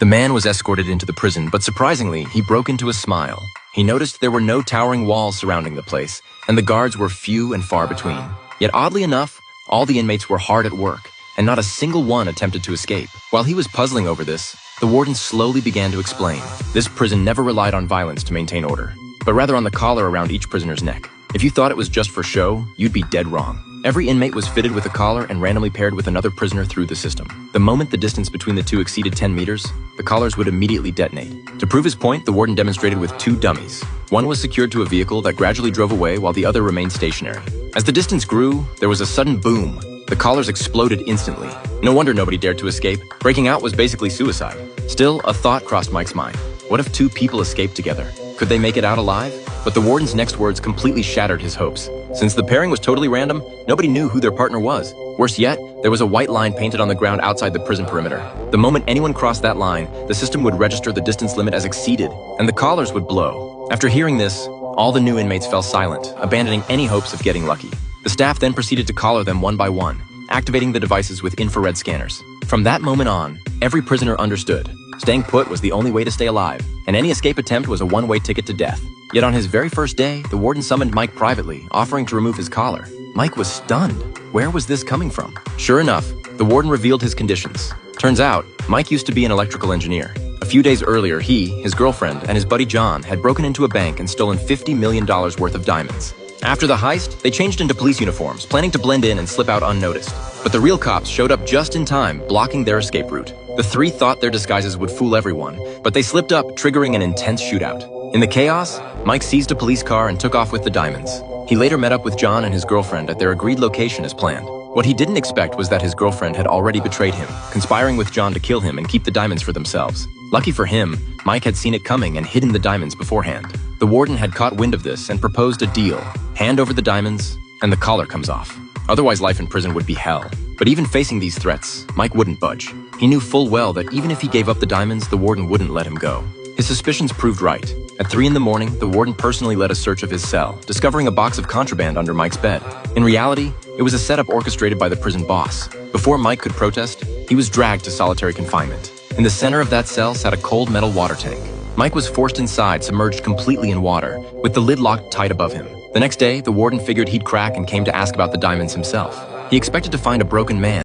The man was escorted into the prison, but surprisingly, he broke into a smile. He noticed there were no towering walls surrounding the place, and the guards were few and far between. Yet oddly enough, all the inmates were hard at work, and not a single one attempted to escape. While he was puzzling over this, the warden slowly began to explain. This prison never relied on violence to maintain order, but rather on the collar around each prisoner's neck. If you thought it was just for show, you'd be dead wrong. Every inmate was fitted with a collar and randomly paired with another prisoner through the system. The moment the distance between the two exceeded 10 meters, the collars would immediately detonate. To prove his point, the warden demonstrated with 2 dummies. One was secured to a vehicle that gradually drove away while the other remained stationary. As the distance grew, there was a sudden boom. The collars exploded instantly. No wonder nobody dared to escape. Breaking out was basically suicide. Still, a thought crossed Mike's mind. What if 2 people escaped together? Could they make it out alive? But the warden's next words completely shattered his hopes. Since the pairing was totally random, nobody knew who their partner was. Worse yet, there was a white line painted on the ground outside the prison perimeter. The moment anyone crossed that line, the system would register the distance limit as exceeded, and the collars would blow. After hearing this, all the new inmates fell silent, abandoning any hopes of getting lucky. The staff then proceeded to collar them one by one, activating the devices with infrared scanners. From that moment on, every prisoner understood. Staying put was the only way to stay alive, and any escape attempt was a one-way ticket to death. Yet on his very first day, the warden summoned Mike privately, offering to remove his collar. Mike was stunned. Where was this coming from? Sure enough, the warden revealed his conditions. Turns out, Mike used to be an electrical engineer. A few days earlier, he, his girlfriend, and his buddy John had broken into a bank and stolen $50 million worth of diamonds. After the heist, they changed into police uniforms, planning to blend in and slip out unnoticed. But the real cops showed up just in time, blocking their escape route. The 3 thought their disguises would fool everyone, but they slipped up, triggering an intense shootout. In the chaos, Mike seized a police car and took off with the diamonds. He later met up with John and his girlfriend at their agreed location as planned. What he didn't expect was that his girlfriend had already betrayed him, conspiring with John to kill him and keep the diamonds for themselves. Lucky for him, Mike had seen it coming and hidden the diamonds beforehand. The warden had caught wind of this and proposed a deal. Hand over the diamonds, and the collar comes off. Otherwise, life in prison would be hell. But even facing these threats, Mike wouldn't budge. He knew full well that even if he gave up the diamonds, the warden wouldn't let him go. His suspicions proved right. At 3 in the morning, the warden personally led a search of his cell, discovering a box of contraband under Mike's bed. In reality, it was a setup orchestrated by the prison boss. Before Mike could protest, he was dragged to solitary confinement. In the center of that cell sat a cold metal water tank. Mike was forced inside, submerged completely in water, with the lid locked tight above him. The next day, the warden figured he'd crack and came to ask about the diamonds himself. He expected to find a broken man.